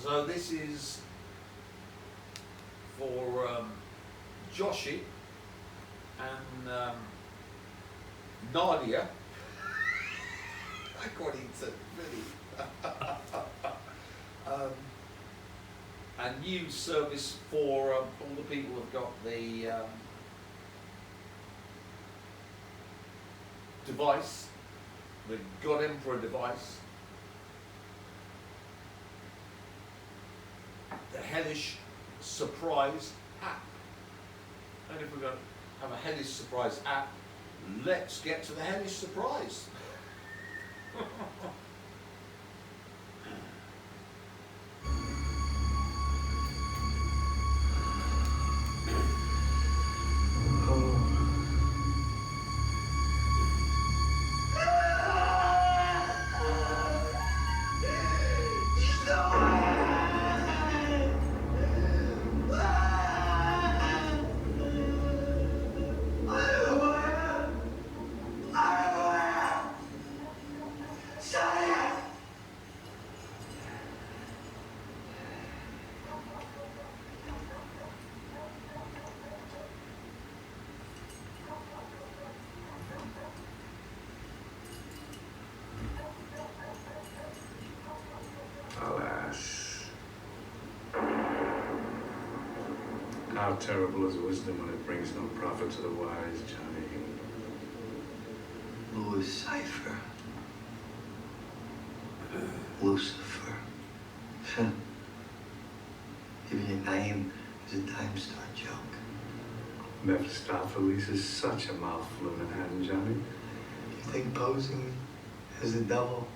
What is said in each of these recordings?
So this is for Joshi and Nadia. According to really. And new service for all the people who've got the device, the God Emperor device, the Hellish-Surprise app. And if we're going to have a Hellish-Surprise app, let's get to the Hellish-Surprise. How terrible is wisdom when it brings no profit to the wise, Johnny? Louis Cypher. Lucifer. Even your name is a time star joke. Mephistopheles is such a mouthful of Manhattan, Johnny. You think posing as the devil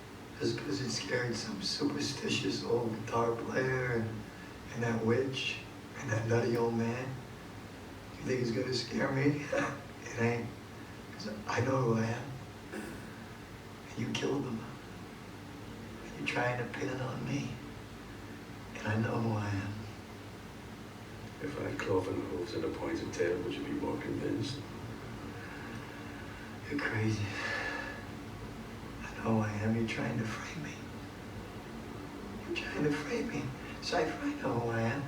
just because it scared some superstitious old guitar player and that witch and that nutty old man? You think it's gonna scare me? It ain't. Because I know who I am. And you killed them. And you're trying to pin it on me. And I know who I am. If I had cloven hooves and a pointed tail, would you be more convinced? You're crazy. I know who I am. You're trying to frame me. You're trying to frame me. Cypher, I know who I am.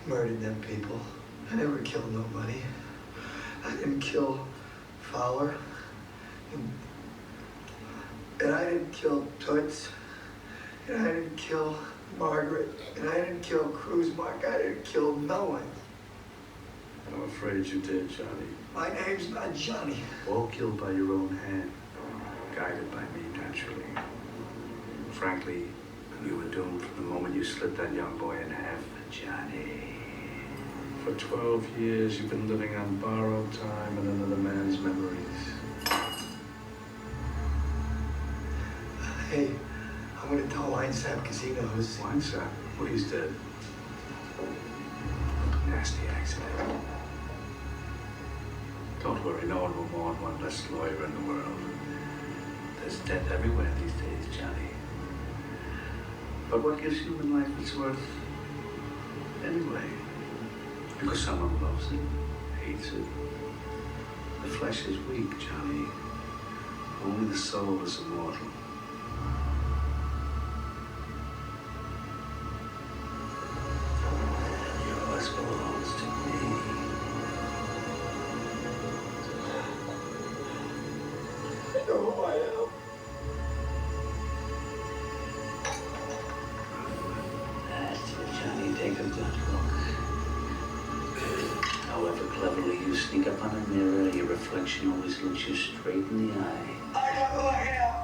Murdered them people. I never killed nobody. I didn't kill Fowler. And I didn't kill Toots. And I didn't kill Margaret. And I didn't kill Cruz Mark. I didn't kill no one. I'm afraid you did, Johnny. My name's not Johnny. All killed by your own hand. Guided by me, naturally. Frankly, you were doomed from the moment you slit that young boy in half, Johnny. For 12 years, you've been living on borrowed time and another man's memories. Hey, I'm gonna tell Winesap because he knows. Winesap? Well, he's dead. Nasty accident. Don't worry, no one will mourn one less lawyer in the world. There's death everywhere these days, Johnny. But what gives human life its worth anyway? Because someone loves it, hates it. The flesh is weak, Johnny. Only the soul is immortal. Yours belongs to me. I know who I am. That's it, Johnny. Take a good look. However cleverly you sneak up on a mirror, your reflection always looks you straight in the eye. I know who I am.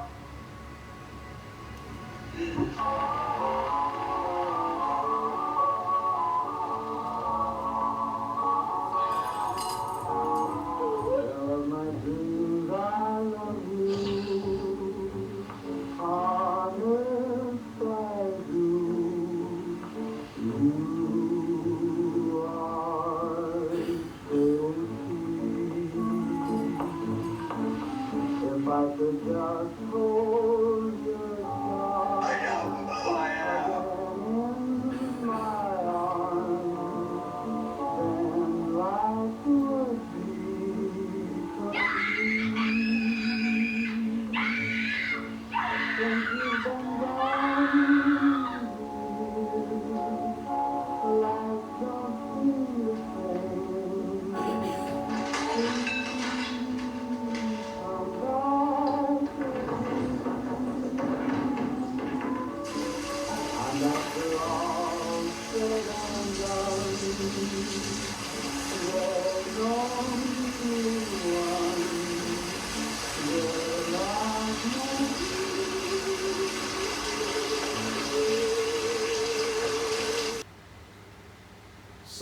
If I could just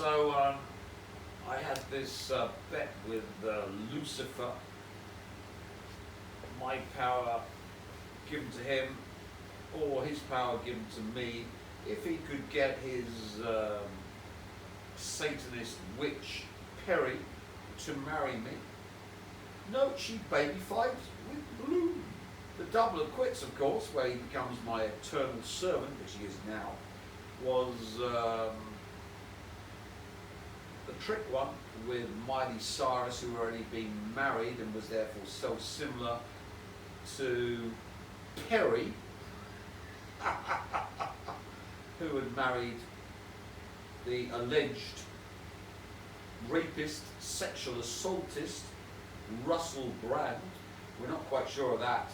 So I had this bet with Lucifer, my power given to him, or his power given to me, if he could get his Satanist witch Perry to marry me. No, she babyfied with Bloom. The double of quits, of course, where he becomes my eternal servant, which he is now, was the trick one with Miley Cyrus, who had already been married and was therefore so similar to Perry, who had married the alleged rapist, sexual assaultist, Russell Brand. We're not quite sure of that.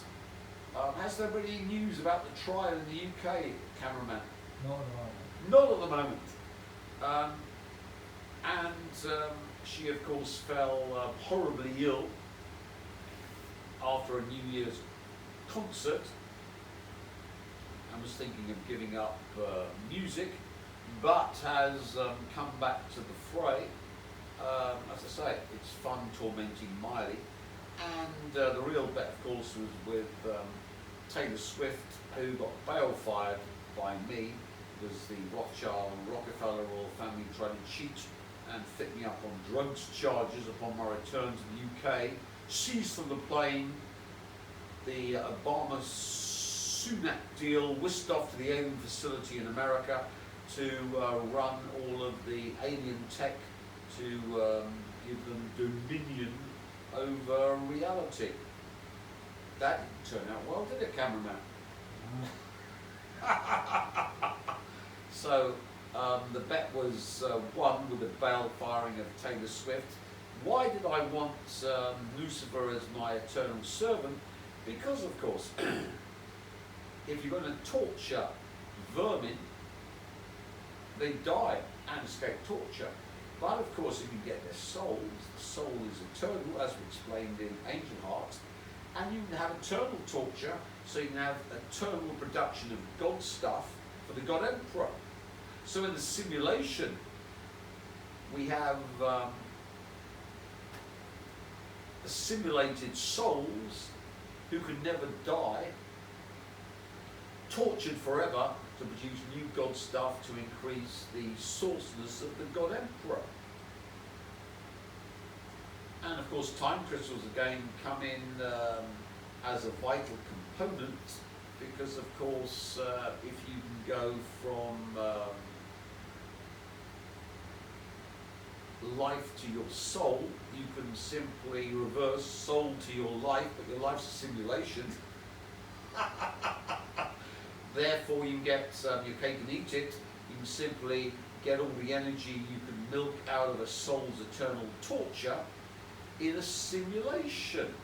Has there been any news about the trial in the UK, cameraman? Not at the moment. Not at the moment. And she, of course, fell horribly ill after a New Year's concert and was thinking of giving up music, but has come back to the fray. As I say, it's fun tormenting Miley. And the real bet, of course, was with Taylor Swift, who got bail fired by me, because the Rothschild and Rockefeller royal family tried to cheat and fit me up on drugs charges upon my return to the UK, seized from the plane the Obama-Sunak deal, whisked off to the alien facility in America to run all of the alien tech to give them dominion over reality. That didn't turn out well, did it, cameraman? So the bet was won with the bail firing of Taylor Swift. Why did I want Lucifer as my eternal servant? Because, of course, if you're going to torture vermin, they die and escape torture. But of course, if you get their souls, the soul is eternal, as we explained in Angel Heart, and you can have eternal torture, so you can have eternal production of God stuff for the God Emperor. So in the simulation, we have assimilated souls who can never die, tortured forever to produce new God stuff to increase the sourceness of the God Emperor. And of course, time crystals again come in as a vital component, because of course, if you can go from life to your soul, you can simply reverse soul to your life, but your life's a simulation. Therefore, you can get your cake and eat it. You can simply get all the energy you can milk out of a soul's eternal torture in a simulation.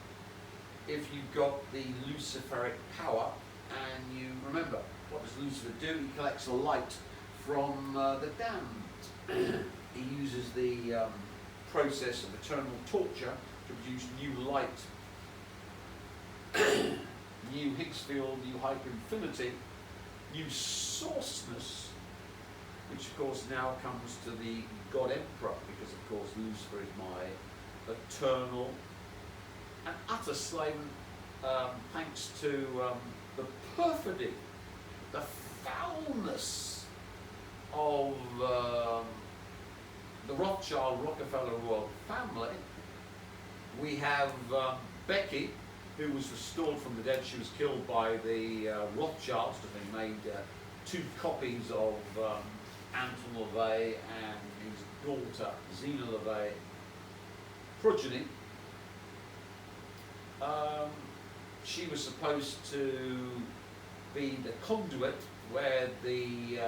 If you've got the Luciferic power, and you remember, what does Lucifer do? He collects the light from the damned. He uses the process of eternal torture to produce new light, new Higgs field, new hyperinfinity, new sourceness, which of course now comes to the God Emperor, because of course Lucifer is my eternal and utter slave, thanks to the perfidy, the foulness of the Rothschild Rockefeller royal family. We have Becky, who was restored from the dead. She was killed by the Rothschilds, because they made 2 copies of Anton LaVey and his daughter Zena LaVey progeny. She was supposed to be the conduit where the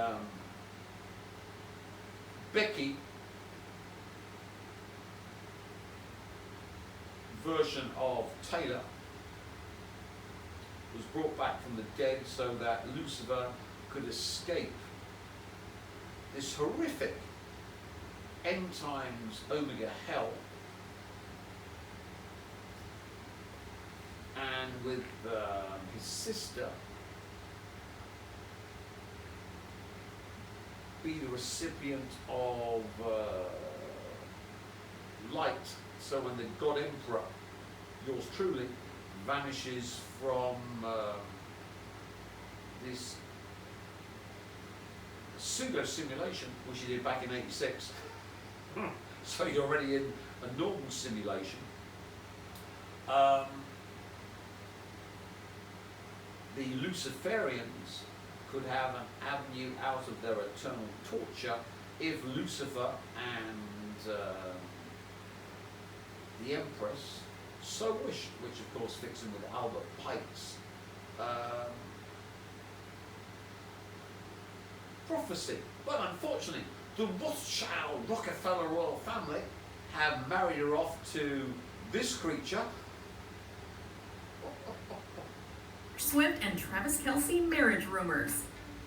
Becky version of Taylor was brought back from the dead, so that Lucifer could escape this horrific end times Omega hell, and with his sister be the recipient of light. So when the God Emperor, yours truly, vanishes from this pseudo-simulation, which he did back in '86, so you're already in a normal simulation, the Luciferians could have an avenue out of their eternal torture if Lucifer and the Empress so wished, which of course fits in with Albert Pike's prophecy. But unfortunately, the Rothschild Rockefeller royal family have married her off to this creature. Swift and Travis Kelce marriage rumors.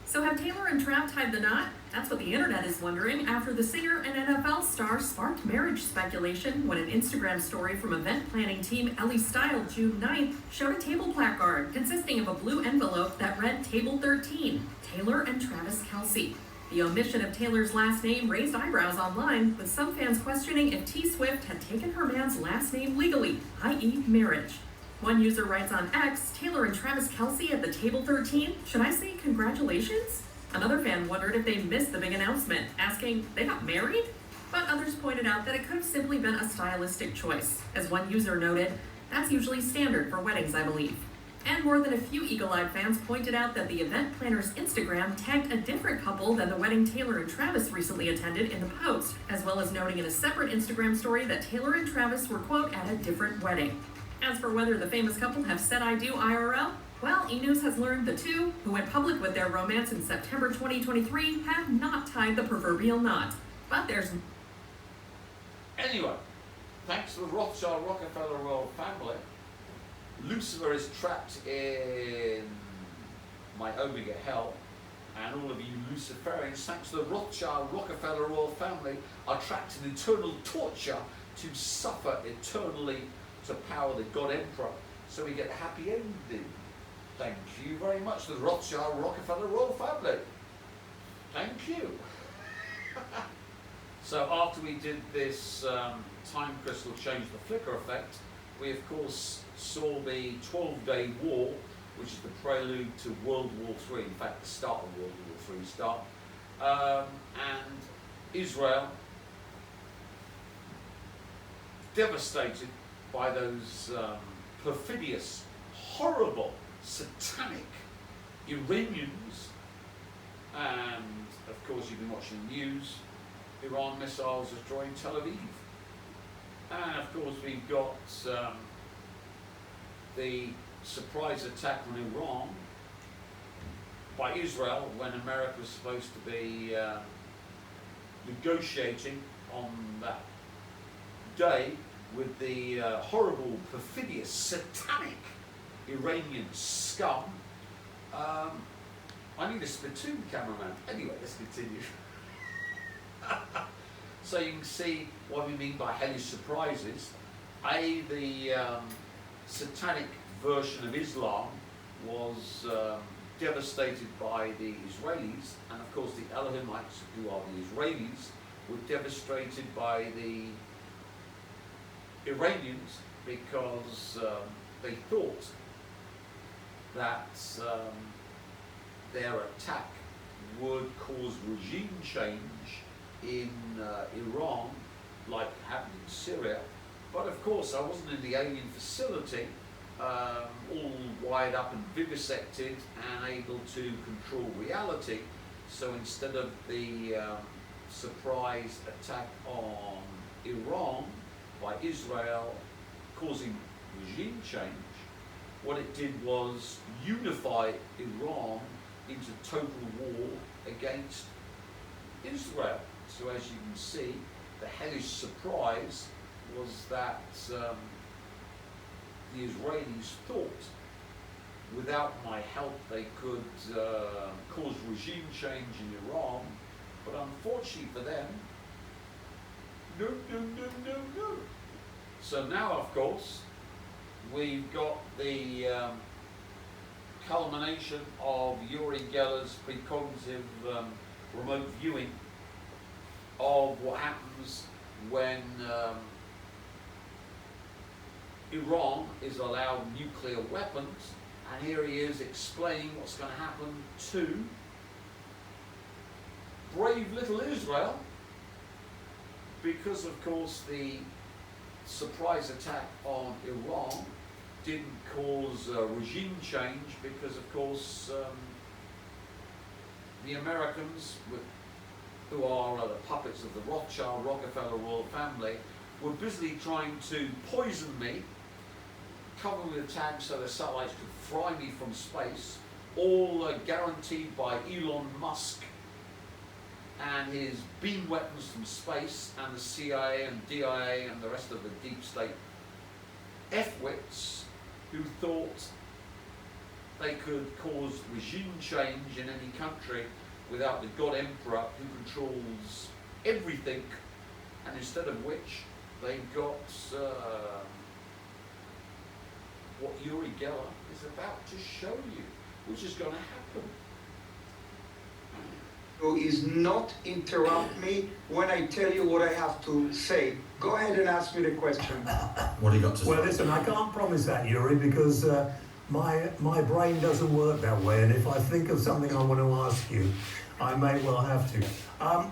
So have Taylor and Trav tied the knot? That's what the internet is wondering after the singer and NFL star sparked marriage speculation when an Instagram story from event planning team Ellie Style June 9th showed a table placard consisting of a blue envelope that read Table 13, Taylor and Travis Kelce. The omission of Taylor's last name raised eyebrows online, with some fans questioning if T Swift had taken her man's last name legally, i.e. marriage. One user writes on X, Taylor and Travis Kelce at the Table 13? Should I say congratulations? Another fan wondered if they missed the big announcement, asking, they got married? But others pointed out that it could have simply been a stylistic choice. As one user noted, that's usually standard for weddings, I believe. And more than a few eagle-eyed fans pointed out that the event planner's Instagram tagged a different couple than the wedding Taylor and Travis recently attended in the post, as well as noting in a separate Instagram story that Taylor and Travis were, quote, at a different wedding. As for whether the famous couple have said I do IRL, well, E! News has learned the two, who went public with their romance in September 2023, have not tied the proverbial knot. But there's... Anyway, thanks to the Rothschild Rockefeller royal family, Lucifer is trapped in my Omega hell, and all of you Luciferians, thanks to the Rothschild Rockefeller royal family, are trapped in eternal torture to suffer eternally to power the God Emperor, so we get a happy ending. Thank you very much to the Rothschild Rockefeller royal family. Thank you. So after we did this time crystal change the flicker effect, we of course saw the 12-day war, which is the prelude to World War III, in fact the start of World War III start, and Israel devastated by those perfidious, horrible, satanic Iranians, and of course you've been watching the news, Iran missiles destroying Tel Aviv, and of course we've got the surprise attack on Iran by Israel when America was supposed to be negotiating on that day with the horrible, perfidious, satanic Iranian scum. I need a spittoon, cameraman. Anyway, let's continue. So you can see what we mean by Hellish-Surprises. The satanic version of Islam was devastated by the Israelis, and of course the Elohimites, who are the Israelis, were devastated by the Iranians because they thought that their attack would cause regime change in Iran, like happened in Syria. But of course I wasn't in the alien facility, all wired up and vivisected and able to control reality. So instead of the surprise attack on Iran by Israel causing regime change, what it did was unify Iran into total war against Israel. So as you can see, the hellish surprise was that the Israelis thought without my help they could cause regime change in Iran, but unfortunately for them, no, no, no, no, no. So now, of course, we've got the culmination of Yuri Geller's precognitive remote viewing of what happens when Iran is allowed nuclear weapons, and here he is explaining what's going to happen to brave little Israel, because of course the surprise attack on Iran didn't cause regime change, because of course the Americans, who are the puppets of the Rothschild Rockefeller royal family, were busily trying to poison me, cover me with tags so the satellites could fry me from space, all guaranteed by Elon Musk and his beam weapons from space, and the CIA and DIA and the rest of the deep state F-wits who thought they could cause regime change in any country without the God Emperor who controls everything, and instead of which they've got what Yuri Geller is about to show you, which is going to happen. Is not interrupt me when I tell you what I have to say. Go ahead and ask me the question. What do you got to say? Well, listen, I can't promise that, Yuri, because my brain doesn't work that way, and if I think of something I want to ask you, I may well have to.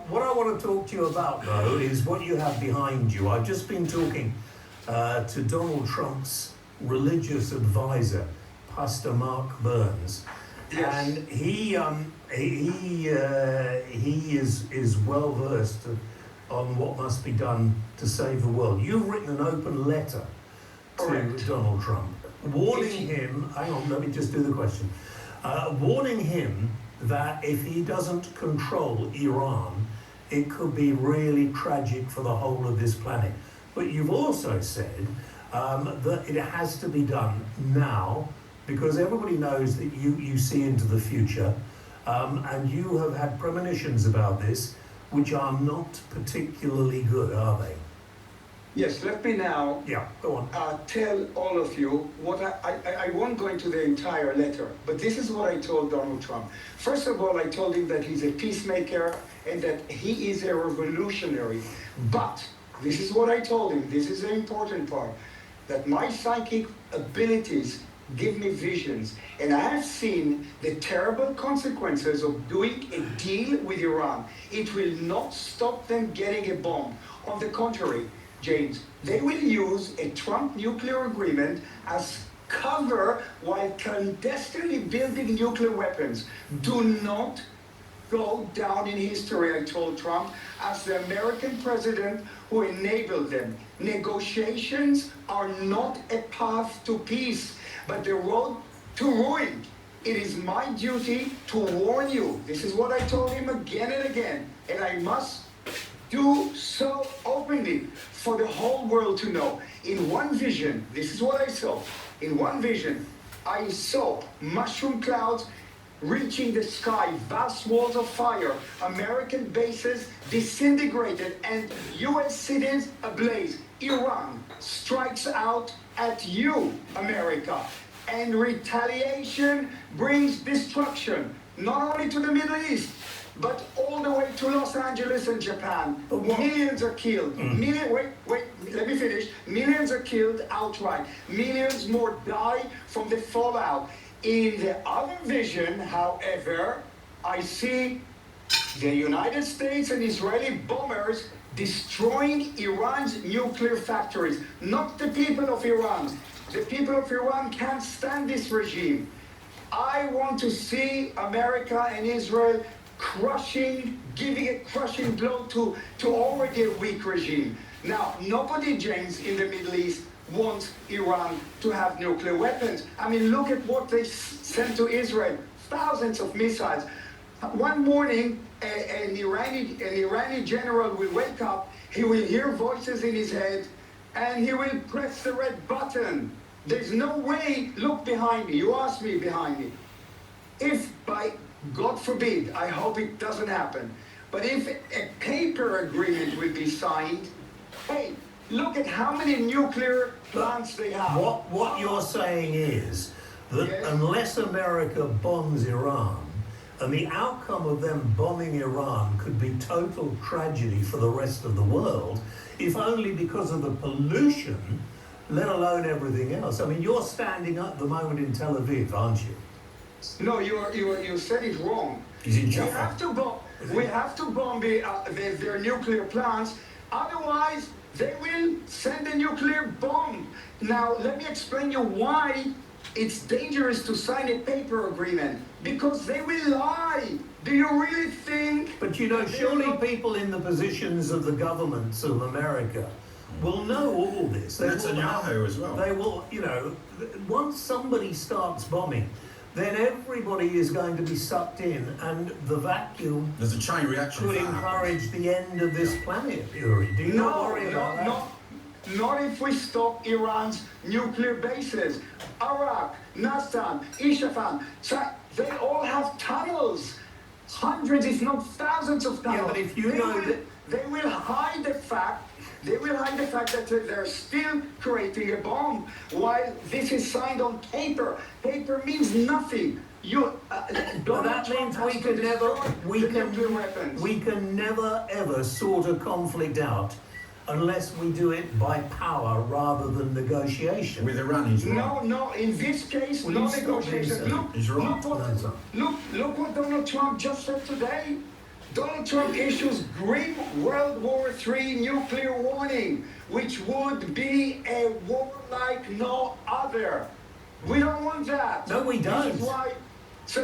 What I want to talk to you about, though, is what you have behind you. I've just been talking to Donald Trump's religious advisor, Pastor Mark Burns, Yes. and he is well versed on what must be done to save the world. You've written an open letter to Correct. Donald Trump, warning him. Hang on, let me just do the question. Warning him that if he doesn't control Iran, it could be really tragic for the whole of this planet. But you've also said that it has to be done now, because everybody knows that you see into the future, and you have had premonitions about this, which are not particularly good, are they? Yes, let me now Yeah, go on. tell all of you what I won't go into the entire letter, but this is what I told Donald Trump. First of all, I told him that he's a peacemaker and that he is a revolutionary. But this is what I told him, this is the important part, that my psychic abilities give me visions, and I have seen the terrible consequences of doing a deal with Iran. It will not stop them getting a bomb. On the contrary, James, they will use a Trump nuclear agreement as cover while clandestinely building nuclear weapons. Do not go down in history, I told Trump, as the American president who enabled them. Negotiations are not a path to peace, but the road to ruin. It is my duty to warn you. This is what I told him again and again, and I must do so openly for the whole world to know. In one vision, this is what I saw. In one vision, I saw mushroom clouds reaching the sky, vast walls of fire, American bases disintegrated, and US cities ablaze. Iran strikes out at you, America, and retaliation brings destruction, not only to the Middle East, but all the way to Los Angeles and Japan. Millions are killed. Wait, let me finish. Millions are killed outright. Millions more die from the fallout. In the other vision, however, I see the United States and Israeli bombers destroying Iran's nuclear factories, not the people of Iran. The people of Iran can't stand this regime. I want to see America and Israel giving a crushing blow to already a weak regime. Now, nobody, James, in the Middle East wants Iran to have nuclear weapons. I mean, look at what they sent to Israel. Thousands of missiles. One morning, an Iranian general will wake up, he will hear voices in his head, and he will press the red button. There's no way, look behind me, you asked me behind me. If by, God forbid, I hope it doesn't happen, but if a paper agreement will be signed, hey, look at how many nuclear plants they have. What you're saying is that Yes. unless America bombs Iran, And the outcome of them bombing Iran could be total tragedy for the rest of the world, if only because of the pollution, let alone everything else. I mean, you're standing up at the moment in Tel Aviv, aren't you? No, you said it wrong. Is it We Jaffa? have to bomb their nuclear plants, otherwise they will send a nuclear bomb. Now, let me explain you why it's dangerous to sign a paper agreement. Because they will lie. Do you really think? But you know, surely people in the positions of the governments of America will know all this. Netanyahu as well. They will, you know, once somebody starts bombing, then everybody is going to be sucked in, and the vacuum There's a chain reaction. could encourage the end of this planet, Yuri. Do you not worry about that? Not if we stop Iran's nuclear bases. Iraq, Nastan, Isfahan, they all have tunnels. Hundreds, if not thousands of tunnels. Yeah, but if you know that... They will hide the fact that they're still creating a bomb while this is signed on paper. Paper means nothing. That means we can never ever sort a conflict out unless we do it by power rather than negotiation. With Iran, he's right. No, in this case, no negotiation. Look what Donald Trump just said today. Donald Trump issues grim World War III nuclear warning, which would be a war like no other. We don't want that. No, we don't.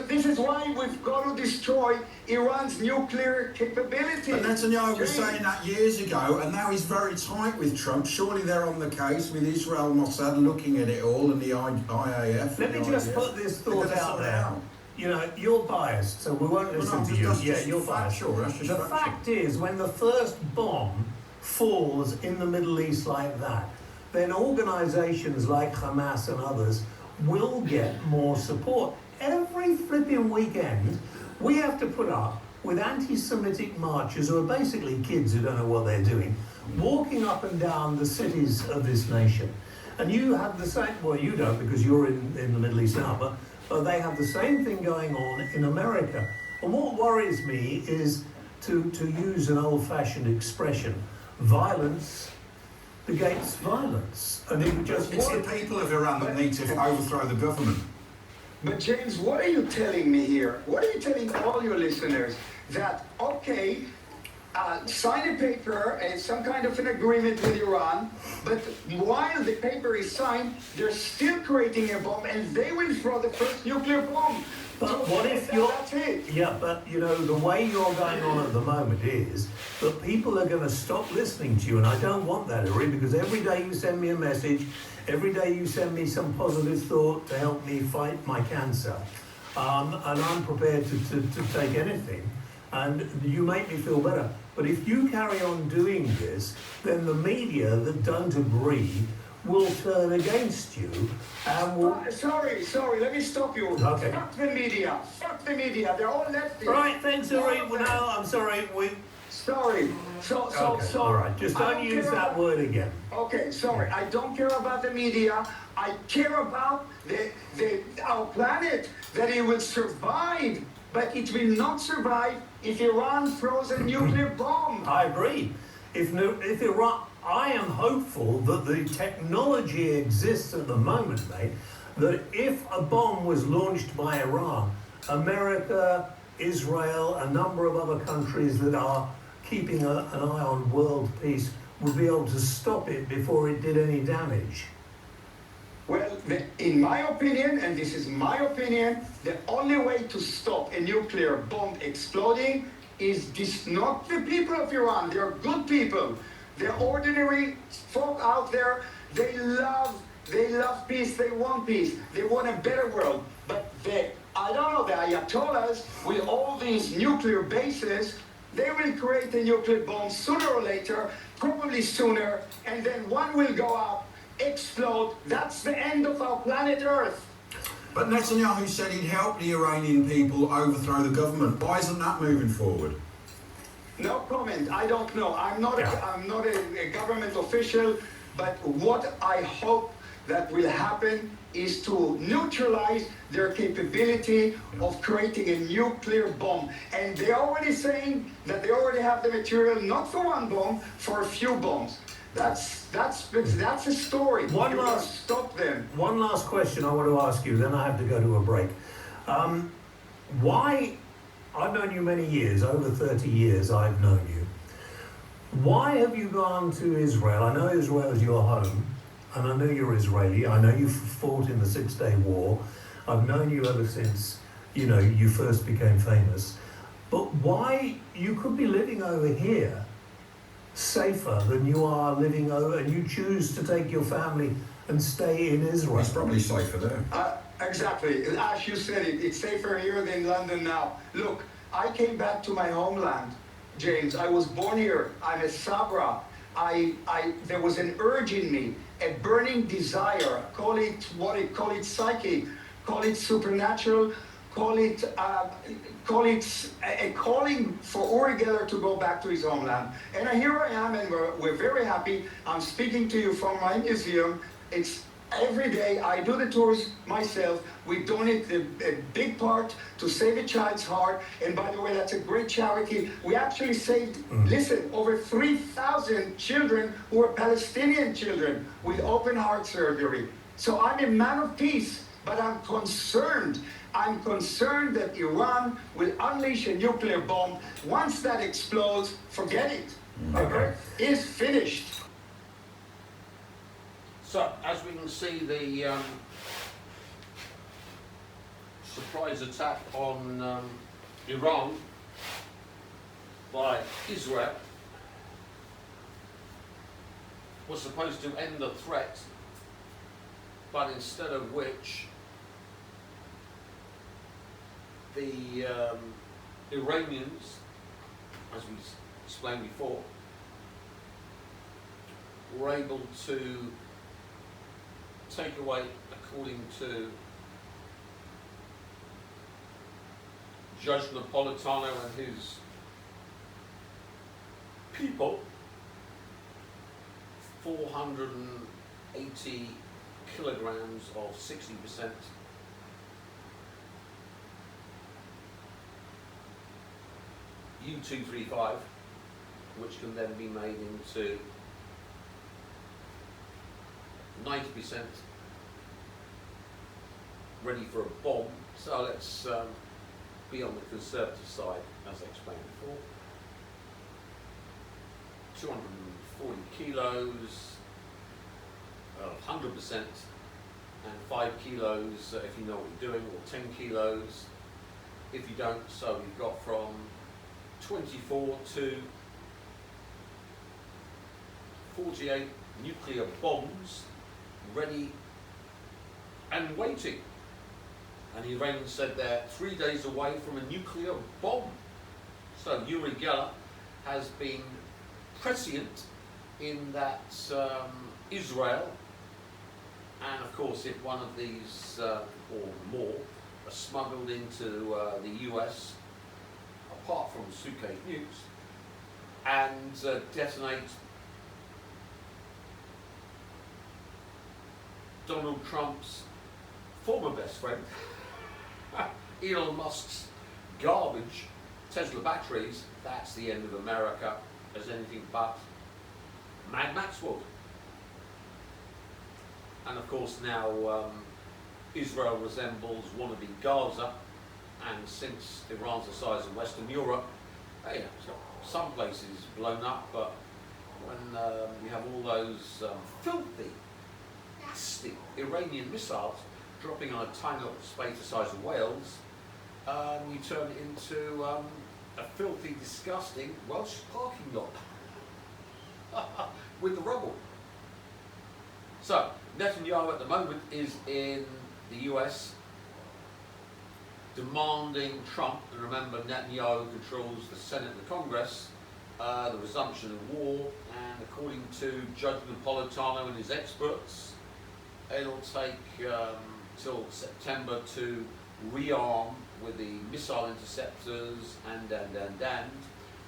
This is why we've got to destroy Iran's nuclear capability. But Netanyahu was saying that years ago, and now he's very tight with Trump. Surely they're on the case with Israel, Mossad looking at it all, and the IAF. Let me just put this thought out there. You know, you're biased, so we won't listen to you. Yeah, you're biased. The fact is, when the first bomb falls in the Middle East like that, then organisations like Hamas and others will get more support. Every flipping weekend, we have to put up with anti-Semitic marchers who are basically kids who don't know what they're doing, walking up and down the cities of this nation. And you have the same, well, you don't because you're in the Middle East now, but they have the same thing going on in America. And what worries me is, to use an old-fashioned expression, violence begets violence. And it's the people of Iran that need to overthrow the government. But James, what are you telling me here? What are you telling all your listeners? That, okay, sign a paper and some kind of an agreement with Iran, but while the paper is signed, they're still creating a bomb and they will throw the first nuclear bomb. But what if that's it? Yeah, but you know, the way you're going on at the moment is that people are going to stop listening to you, and I don't want that, Yuri, because every day you send me a message, every day you send me some positive thought to help me fight my cancer, and I'm prepared to take anything, and you make me feel better. But if you carry on doing this, then the media that don't agree will turn against you and will... Sorry, let me stop you. Okay. Fuck the media, they're all lefty. Right, thanks, Yuri. Well, no, I'm sorry, Sorry. Okay, all right, just don't use that word again. Okay, sorry, I don't care about the media. I care about our planet, that it will survive, but it will not survive if Iran throws a nuclear bomb. I agree. If Iran... I am hopeful that the technology exists at the moment, mate, that if a bomb was launched by Iran, America, Israel, a number of other countries that are keeping an eye on world peace would be able to stop it before it did any damage. Well, in my opinion, and this is my opinion, the only way to stop a nuclear bomb exploding is not the people of Iran. They are good people. They're ordinary folk out there. They love peace. They want peace. They want a better world. But the Ayatollahs, with all these nuclear bases, they will create a nuclear bomb sooner or later, probably sooner, and then one will go up, explode. That's the end of our planet Earth. But Netanyahu said he'd help the Iranian people overthrow the government. Why isn't that moving forward? No comment. I don't know. I'm not a government official, but what I hope that will happen is to neutralize their capability of creating a nuclear bomb. And they're already saying that they already have the material, not for one bomb, for a few bombs. That's a story. You must stop them. One last question I want to ask you, then I have to go to a break. Why, I've known you many years, over 30 years I've known you. Why have you gone to Israel? I know Israel is your home, and I know you're Israeli. I know you fought in the Six-Day War. I've known you ever since, you know, you first became famous. But why, you could be living over here safer than you are living over, and you choose to take your family and stay in Israel? It's probably safer there. Exactly. As you said, it's safer here than London now. Look, I came back to my homeland, James. I was born here. I'm a Sabra. There was an urge in me, a burning desire. Call it psychic, call it supernatural, call it a calling for Uri Geller to go back to his homeland. And here I am, and we're very happy. I'm speaking to you from my museum. It's every day I do the tours myself. We donate a big part to Save a Child's Heart. And by the way, that's a great charity. We actually saved, listen, over 3,000 children who were Palestinian children with open heart surgery. So I'm a man of peace, but I'm concerned. I'm concerned that Iran will unleash a nuclear bomb. Once that explodes, forget it. Okay? It's finished. So, as we can see, the surprise attack on Iran by Israel was supposed to end the threat, but instead of which the Iranians, as we explained before, were able to take away, according to Judge Napolitano and his people, 480 kilograms of 60% U-235, which can then be made into 90% ready for a bomb. So let's be on the conservative side, as I explained before. 240 kilos of 100% and 5 kilos if you know what you're doing, or 10 kilos if you don't. So we've got from 24 to 48 nuclear bombs ready and waiting. And the Iranians said they're 3 days away from a nuclear bomb. So Yuri Geller has been prescient in that Israel, and of course if one of these or more are smuggled into the US, apart from Sukhoi nukes, and detonate Donald Trump's former best friend, Elon Musk's garbage Tesla batteries, that's the end of America as anything but Mad Max would. And of course now Israel resembles wannabe Gaza, and since Iran's the size of Western Europe, hey, it's got some places blown up, but when you have all those filthy, nasty Iranian missiles dropping on a tiny little space the size of Wales, you turn it into a filthy, disgusting Welsh parking lot with the rubble. So Netanyahu at the moment is in the US demanding Trump, and remember Netanyahu controls the Senate and the Congress, the resumption of war, and according to Judge Napolitano and his experts, it'll take till September to rearm with the missile interceptors and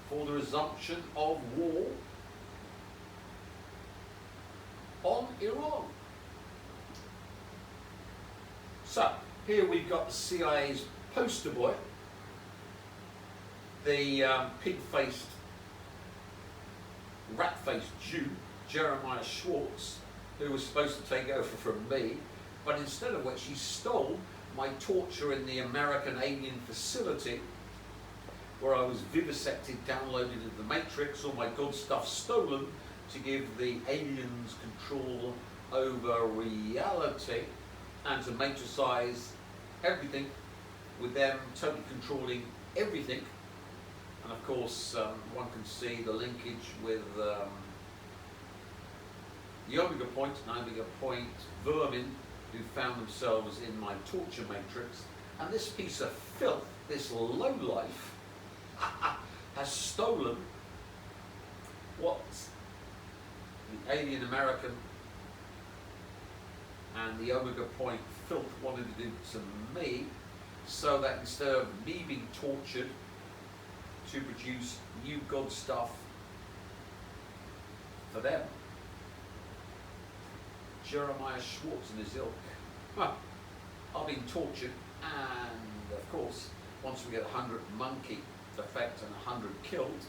for the resumption of war on Iran. Here we've got the CIA's poster boy, the pig-faced, rat-faced Jew, Jeremiah Schwartz, who was supposed to take over from me, but instead of which he stole my torture in the American alien facility, where I was vivisected, downloaded into the Matrix, all my good stuff stolen to give the aliens control over reality and to matricize everything, with them totally controlling everything. And of course, one can see the linkage with the Omega Point and Omega Point vermin who found themselves in my torture matrix. And this piece of filth, this lowlife, has stolen what the alien American and the Omega Point filth wanted to do to me, so that instead of me being tortured to produce new God stuff for them, Jeremiah Schwartz and his ilk are being tortured, and of course, once we get 100 monkey effect and 100 killed,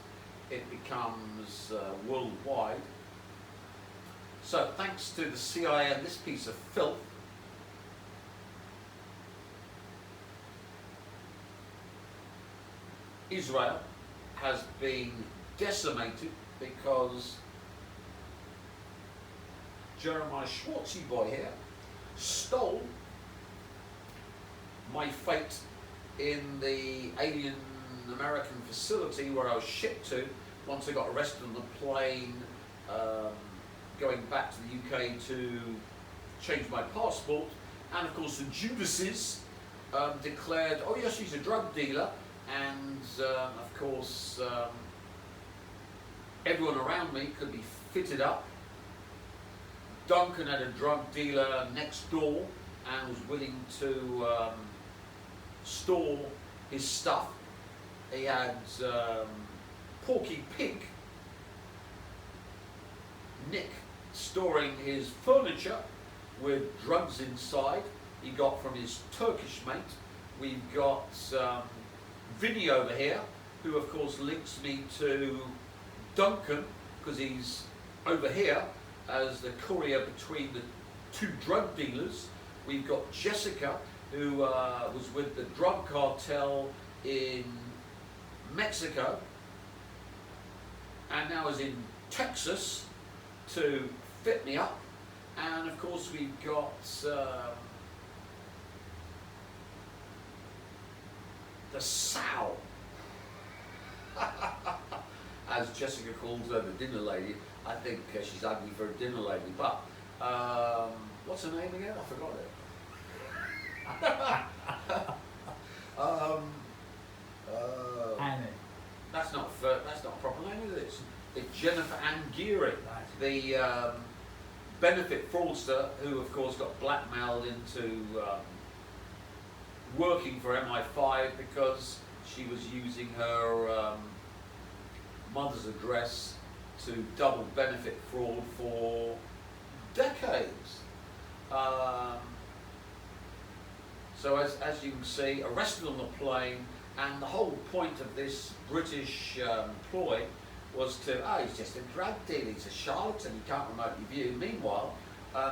it becomes worldwide. So thanks to the CIA and this piece of filth, Israel has been decimated because Jeremiah Schwartzy boy here stole my fate in the alien American facility where I was shipped to once I got arrested on the plane going back to the UK to change my passport. And of course the Judases declared, oh yes, he's a drug dealer, and of course everyone around me could be fitted up. Duncan had a drug dealer next door and was willing to store his stuff. He had Porky Pig, Nick, storing his furniture with drugs inside he got from his Turkish mate. We've got Vinny over here, who of course links me to Duncan, because he's over here as the courier between the two drug dealers. We've got Jessica, who was with the drug cartel in Mexico and now is in Texas to fit me up. And of course we've got the sow, as Jessica calls her, the dinner lady. I think she's ugly for a dinner lady, but what's her name again? I forgot it. Annie. That's not a proper name, is it? It's Jennifer Ann Geary, the benefit fraudster who, of course, got blackmailed into working for MI5 because she was using her mother's address to double benefit fraud for decades. So as you can see, arrested on the plane, and the whole point of this British ploy was to, he's just a drug dealer, he's a charlatan, he can't remotely view. Meanwhile,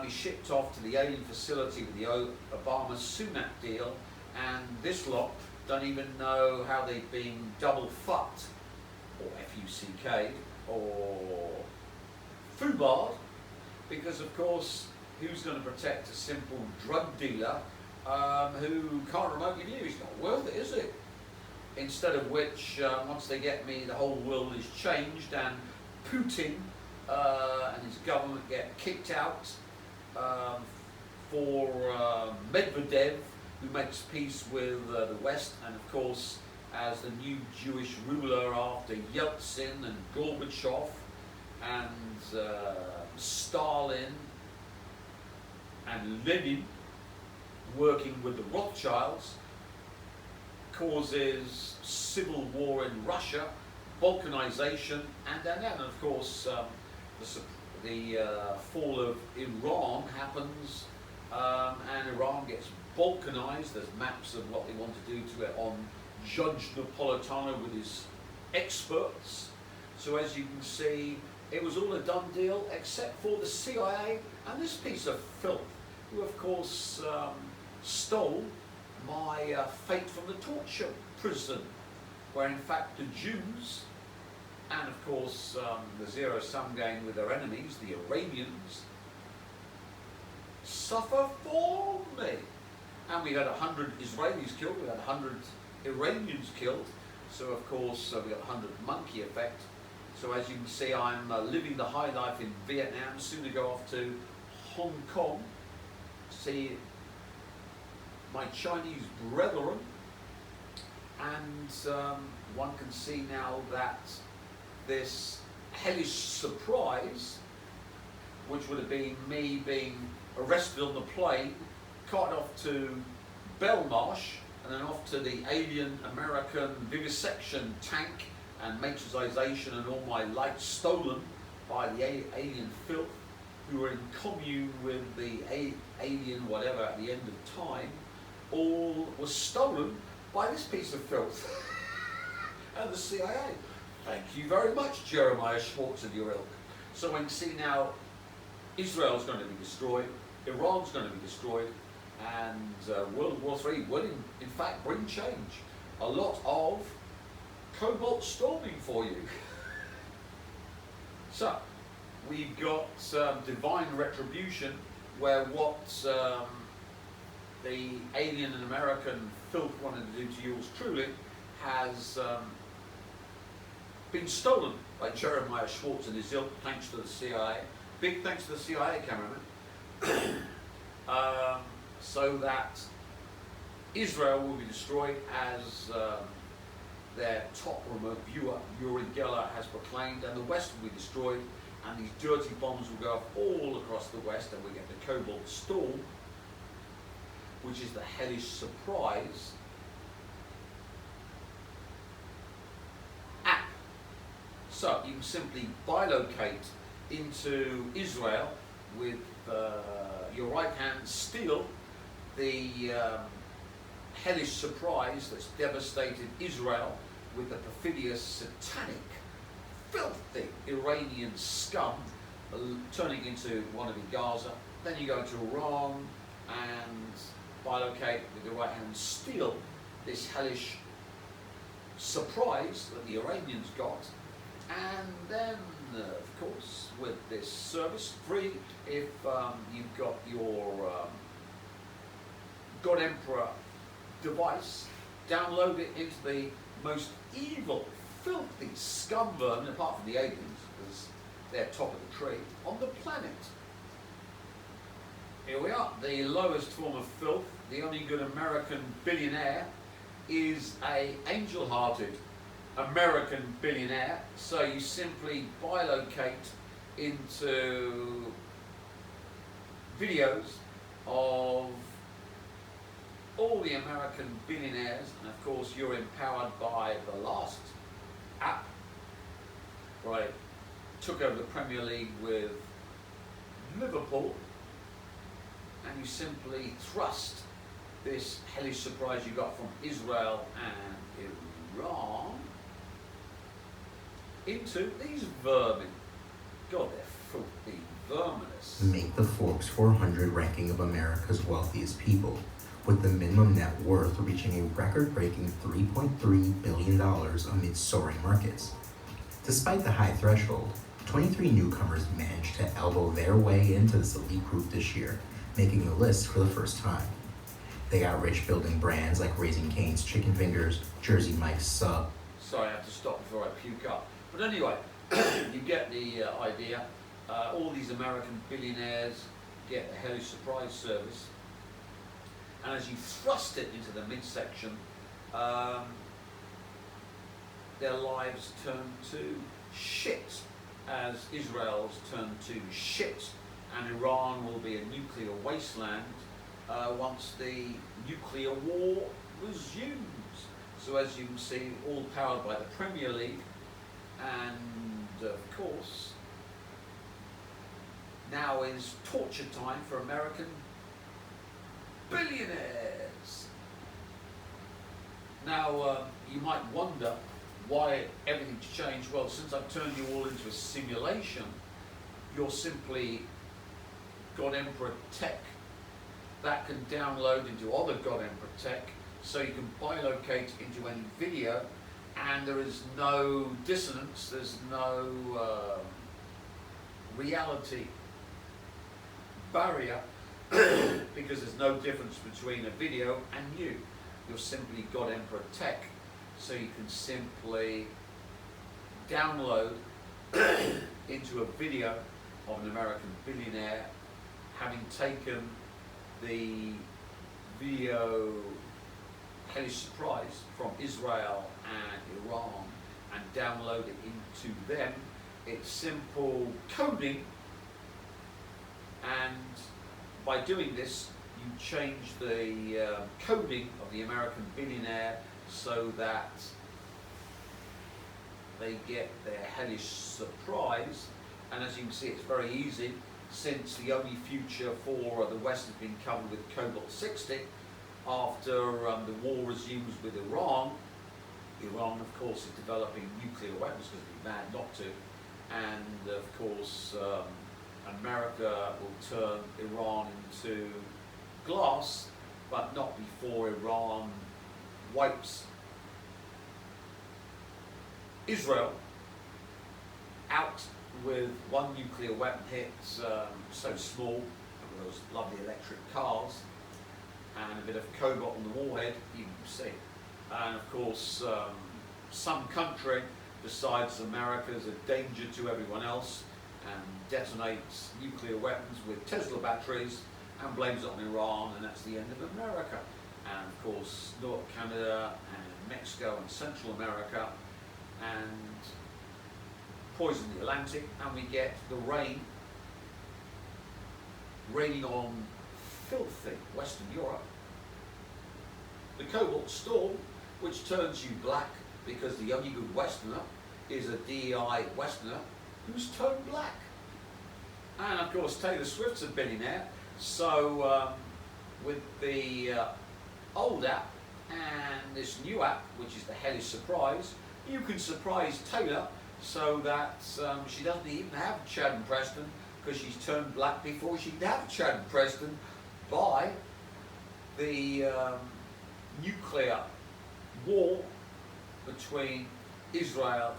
he's shipped off to the alien facility with the Obama-Sunak deal, and this lot don't even know how they've been double fucked, or F-U-C-K, or foobarred, because of course, who's going to protect a simple drug dealer who can't remotely view? He's not worth it, is it? Instead of which, once they get me, the whole world is changed, and Putin and his government get kicked out for Medvedev, who makes peace with the West, and of course, as the new Jewish ruler after Yeltsin and Gorbachev and Stalin and Lenin, working with the Rothschilds, causes civil war in Russia, balkanization, and then of course the fall of Iran happens, and Iran gets balkanised. There's maps of what they want to do to it on Judge Napolitano with his experts. So as you can see, it was all a done deal except for the CIA and this piece of filth, who of course stole my fate from the torture prison, where in fact the Jews and of course the zero-sum game with their enemies, the Iranians, suffer for me. And we had 100 Israelis killed, we had 100 Iranians killed, so of course we got 100 monkey effect. So as you can see, I'm living the high life in Vietnam, soon to go off to Hong Kong, see my Chinese brethren, and one can see now that this Hellish-Surprise, which would have been me being arrested on the plane, carted off to Belmarsh, and then off to the alien American vivisection tank and matrixization, and all my life stolen by the alien filth who were in commune with the alien whatever at the end of time, all was stolen by this piece of filth and the CIA. Thank you very much, Jeremiah Schwartz and your ilk. So we can see now Israel's going to be destroyed, Iran's going to be destroyed, and World War III will in fact bring change. A lot of cobalt storming for you. So we've got divine retribution, where what the alien and American filth wanted to do to yours truly has been stolen by Jeremiah Schwartz and his ilk, thanks to the CIA. Big thanks to the CIA cameraman. So that Israel will be destroyed, as their top remote viewer, Yuri Geller, has proclaimed, and the West will be destroyed, and these dirty bombs will go off all across the West, and we get the cobalt storm, which is the Hellish-Surprise app. So you can simply bilocate into Israel with your right hand, steal the Hellish-Surprise that's devastated Israel with the perfidious, satanic, filthy Iranian scum turning into one of the Gaza. Then you go to Iran and bilocate with your right hand, steal this Hellish Surprise that the Iranians got, and then of course with this service free, if you've got your God Emperor device, download it into the most evil, filthy scum vermin, apart from the aliens, because they're top of the tree, on the planet. Here we are, the lowest form of filth. The only good American billionaire is a angel-hearted American billionaire. So you simply bilocate into videos of all the American billionaires, and of course you're empowered by the last app, right? Took over the Premier League with Liverpool, and you simply thrust this hellish surprise you got from Israel and Iran into these vermin. God, they're filthy verminous. Make the Forbes 400 ranking of America's wealthiest people, with the minimum net worth reaching a record-breaking $3.3 billion amid soaring markets. Despite the high threshold, 23 newcomers managed to elbow their way into this elite group this year, making the list for the first time. They got rich building brands like Raising Cane's Chicken Fingers, Jersey Mike's Sub. Sorry, I have to stop before I puke up. But anyway, you get the idea. All these American billionaires get the Hellish-Surprise service, and as you thrust it into the midsection, their lives turn to shit, as Israel's turned to shit, and Iran will be a nuclear wasteland once the nuclear war resumes. So as you can see, all powered by the Premier League, and of course, now is torture time for American billionaires. Now, you might wonder why everything's changed. Well, since I've turned you all into a simulation, you're simply God Emperor tech that can download into other God Emperor tech, so you can bilocate into any video, and there is no dissonance, there's no reality barrier because there's no difference between a video and you. You're simply God Emperor tech, so you can simply download into a video of an American billionaire having taken the video Hellish-Surprise from Israel and Iran and download it into them. It's simple coding, and by doing this you change the coding of the American billionaire so that they get their Hellish-Surprise. And as you can see, it's very easy, since the only future for the West has been covered with cobalt 60 after the war resumes with Iran. Iran, of course, is developing nuclear weapons because it'd be mad not to. And of course, America will turn Iran into glass, but not before Iran wipes Israel out with one nuclear weapon hit, so small, with those lovely electric cars, and a bit of cobalt on the warhead, you can see. And of course, some country decides America's a danger to everyone else and detonates nuclear weapons with Tesla batteries and blames it on Iran, and that's the end of America. And of course, North Canada and Mexico and Central America, and poison the Atlantic, and we get the rain raining on filthy Western Europe. The cobalt storm, which turns you black because the only good Westerner is a DEI Westerner who's turned black. And of course, Taylor Swift's a billionaire, so with the old app and this new app, which is the Hellish-Surprise, you can surprise Taylor so that she doesn't even have Chad and Preston, because she's turned black before she can have Chad and Preston by the nuclear war between Israel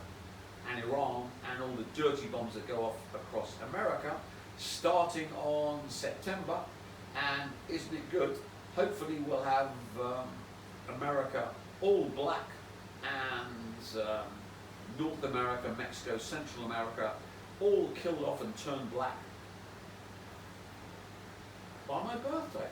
and Iran and all the dirty bombs that go off across America starting on September. And isn't it good? Hopefully we'll have America all black, and North America, Mexico, Central America all killed off and turned black by my birthday.